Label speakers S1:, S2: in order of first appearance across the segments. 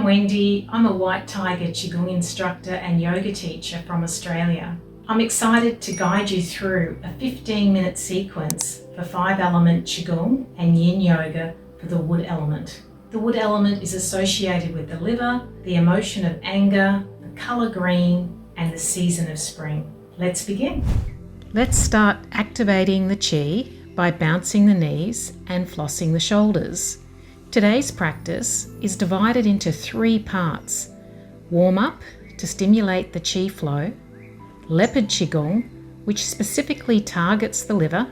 S1: Wendy. I'm a White Tiger Qigong Instructor and yoga teacher from Australia. I'm excited to guide you through a 15-minute sequence for 5-element Qigong and Yin Yoga for the wood element. The wood element is associated with the liver, the emotion of anger, the colour green, and the season of spring. Let's begin. Let's start activating the Qi by bouncing the knees and flossing the shoulders. Today's practice is divided into 3 parts: warm-up to stimulate the Qi flow, Leopard Qigong, which specifically targets the liver,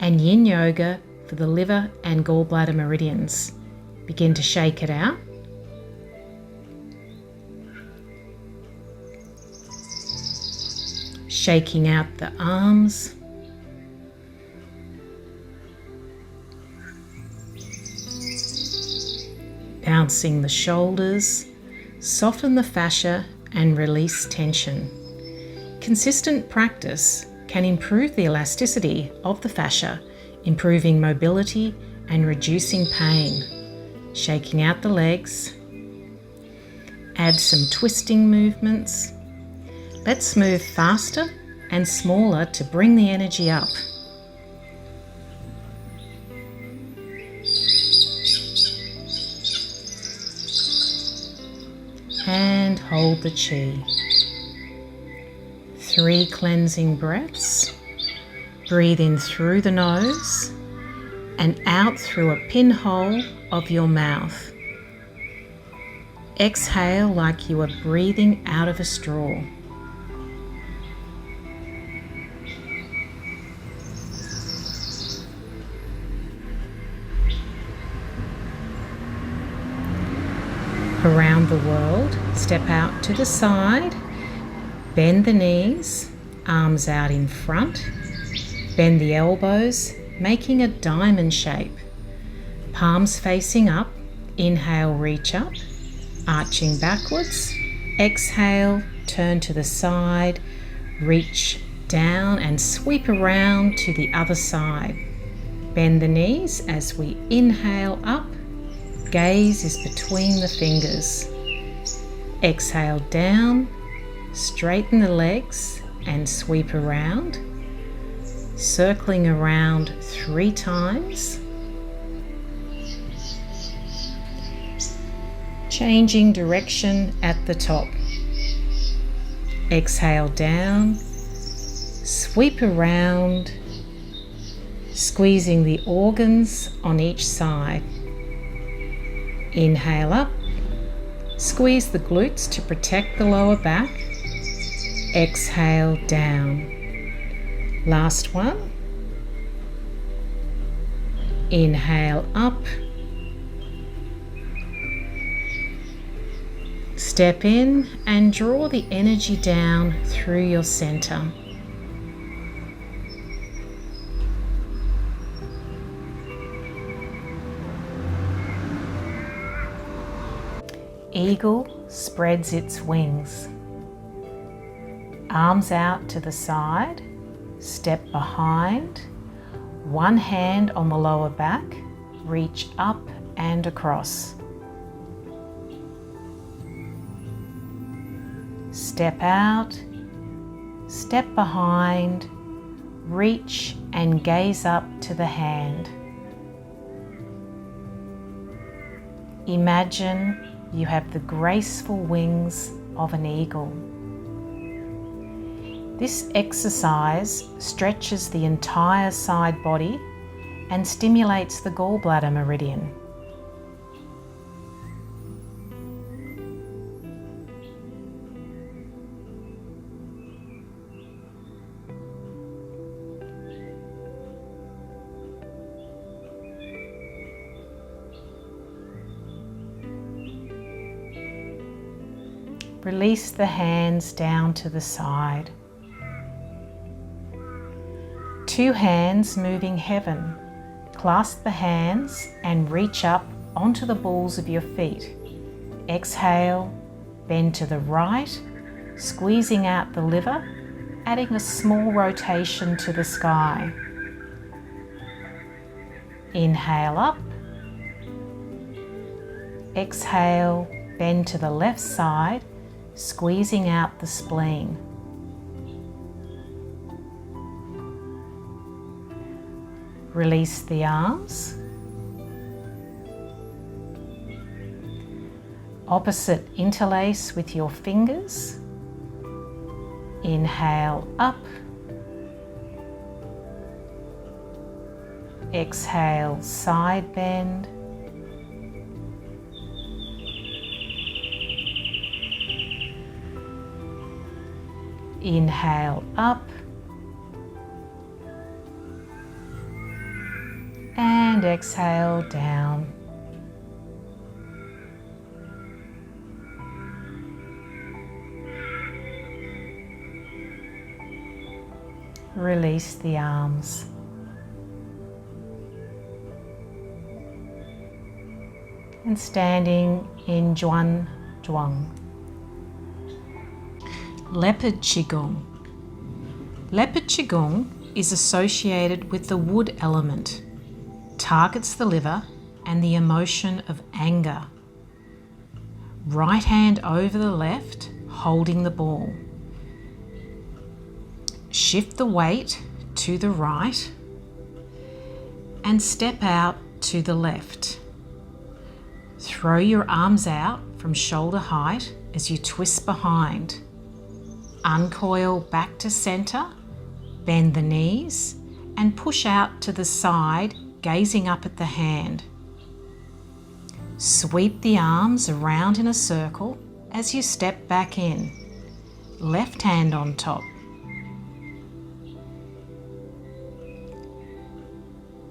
S1: and Yin Yoga for the liver and gallbladder meridians. Begin to shake it out. Shaking out the arms. Bouncing the shoulders, soften the fascia and release tension. Consistent practice can improve the elasticity of the fascia, improving mobility and reducing pain. Shaking out the legs. Add some twisting movements. Let's move faster and smaller to bring the energy up. And hold the Qi. 3 cleansing breaths. Breathe in through the nose and out through a pinhole of your mouth. Exhale like you are breathing out of a straw. Around the world, step out to the side, bend the knees, arms out in front, bend the elbows, making a diamond shape. Palms facing up, inhale, reach up, arching backwards, exhale, turn to the side, reach down and sweep around to the other side. Bend the knees as we inhale up. Gaze is between the fingers. Exhale down, straighten the legs and sweep around, circling around 3 times. Changing direction at the top. Exhale down, sweep around, squeezing the organs on each side. Inhale up, squeeze the glutes to protect the lower back. Exhale down. Last one. Inhale up. Step in and draw the energy down through your center. Eagle spreads its wings. Arms out to the side, step behind, one hand on the lower back, reach up and across. Step out, step behind, reach and gaze up to the hand. Imagine you have the graceful wings of an eagle. This exercise stretches the entire side body and stimulates the gallbladder meridian. Release the hands down to the side. 2 hands moving heaven. Clasp the hands and reach up onto the balls of your feet. Exhale, bend to the right, squeezing out the liver, adding a small rotation to the sky. Inhale up. Exhale, Bend to the left side, squeezing out the spleen. Release the arms. Opposite interlace with your fingers. Inhale up. Exhale, side bend. Inhale up. And exhale down. Release the arms. And standing in Zhuan Zhuang. Leopard Qigong. Leopard Qigong is associated with the wood element, targets the liver and the emotion of anger. Right hand over the left, holding the ball. Shift the weight to the right and step out to the left. Throw your arms out from shoulder height as you twist behind. Uncoil back to center, bend the knees and push out to the side, gazing up at the hand. Sweep the arms around in a circle as you step back in. Left hand on top.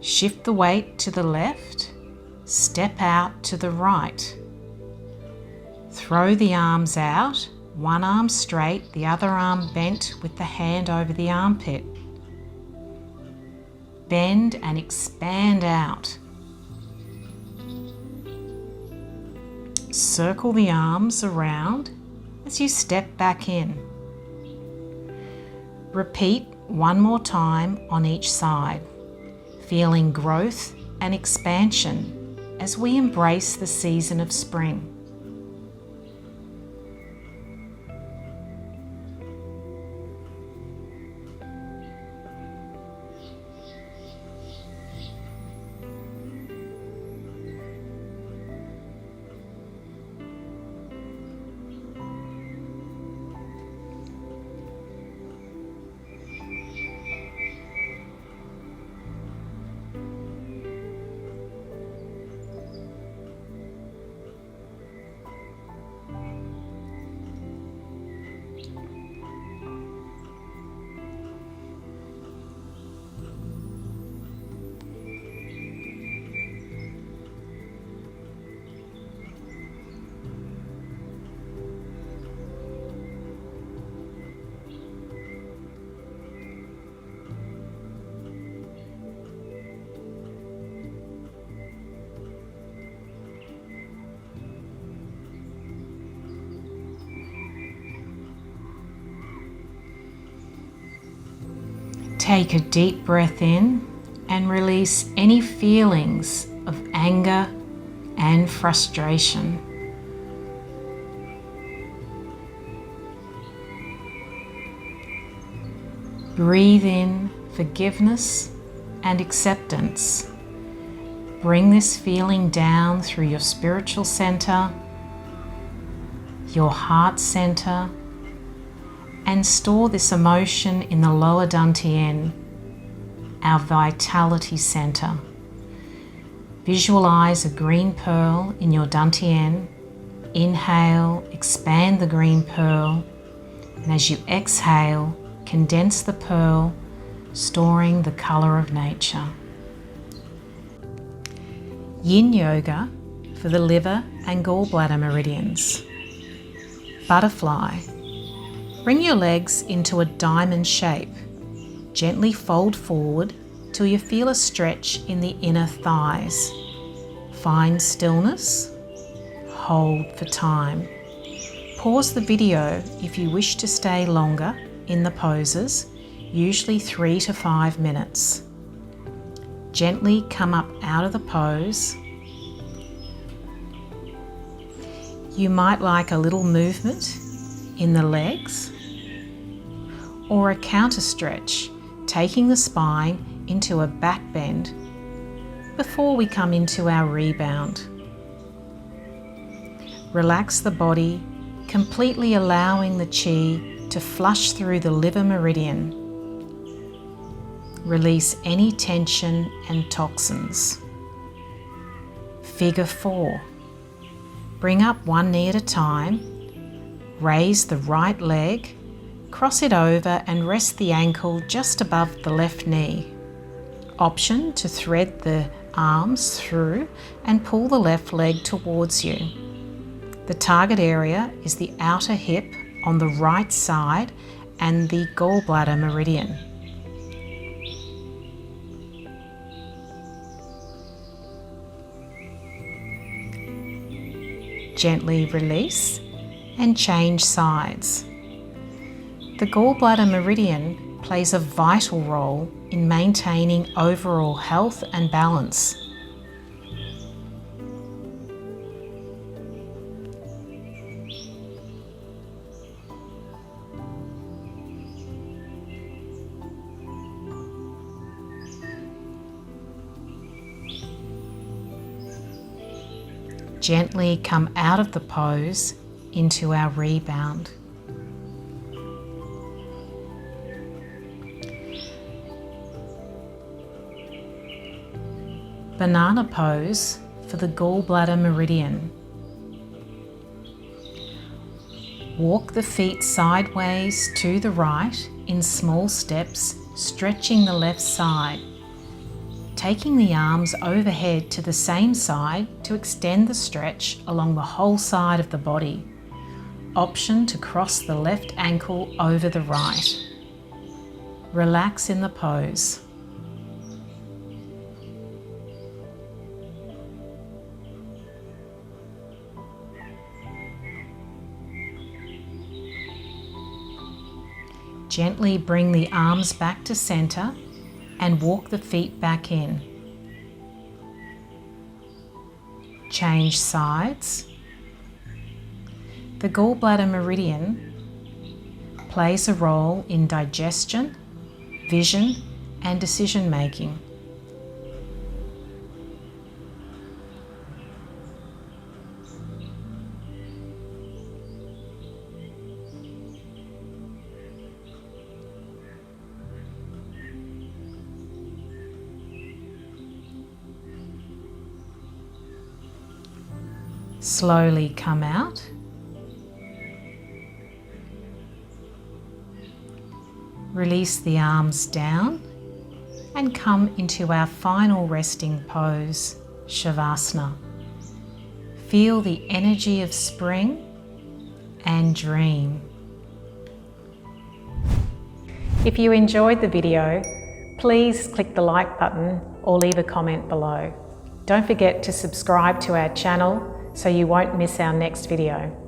S1: Shift the weight to the left, step out to the right. Throw the arms out, one arm straight, the other arm bent with the hand over the armpit. Bend and expand out. Circle the arms around as you step back in. Repeat one more time on each side, feeling growth and expansion as we embrace the season of spring. Take a deep breath in and release any feelings of anger and frustration. Breathe in forgiveness and acceptance. Bring this feeling down through your spiritual center, your heart center, and store this emotion in the lower dantian, our vitality center. Visualize a green pearl in your dantian. Inhale, expand the green pearl, and as you exhale, condense the pearl, storing the color of nature. Yin Yoga for the liver and gallbladder meridians. Butterfly. Bring your legs into a diamond shape. Gently fold forward till you feel a stretch in the inner thighs. Find stillness. Hold for time. Pause the video if you wish to stay longer in the poses, usually 3 to 5 minutes. Gently come up out of the pose. You might like a little movement in the legs or a counter stretch, taking the spine into a back bend before we come into our rebound. Relax the body, completely allowing the qi to flush through the liver meridian. Release any tension and toxins. Figure 4. Bring up one knee at a time, raise the right leg, cross it over and rest the ankle just above the left knee. Option to thread the arms through and pull the left leg towards you. The target area is the outer hip on the right side and the gallbladder meridian. Gently release and change sides. The gallbladder meridian plays a vital role in maintaining overall health and balance. Gently come out of the pose into our rebound. Banana pose for the gallbladder meridian. Walk the feet sideways to the right in small steps, stretching the left side. Taking the arms overhead to the same side to extend the stretch along the whole side of the body. Option to cross the left ankle over the right. Relax in the pose. Gently bring the arms back to center and walk the feet back in. Change sides. The gallbladder meridian plays a role in digestion, vision, and decision making. Slowly come out. Release the arms down and come into our final resting pose, Shavasana. Feel the energy of spring and dream. If you enjoyed the video, please click the like button or leave a comment below. Don't forget to subscribe to our channel so you won't miss our next video.